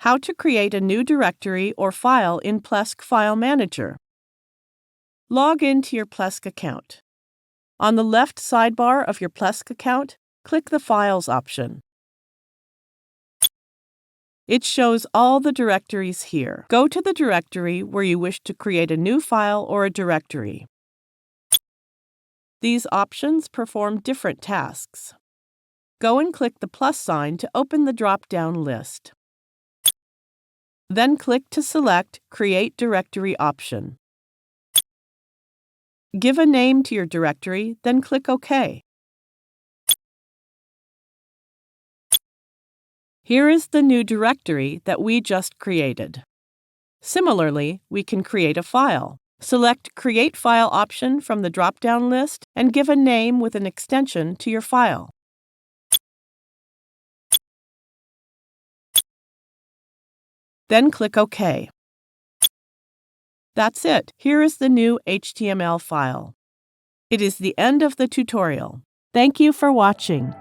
How to create a new directory or file in Plesk File Manager. Log into your Plesk account. On the left sidebar of your Plesk account, click the Files option. It shows all the directories here. Go to the directory where you wish to create a new file or a directory. These options perform different tasks. Go and click the plus sign to open the drop-down list. Then click to select Create Directory option. Give a name to your directory, then click OK. Here is the new directory that we just created. Similarly, we can create a file. Select Create File option from the drop-down list and give a name with an extension to your file. Then click OK. That's it. Here is the new HTML file. It is the end of the tutorial. Thank you for watching.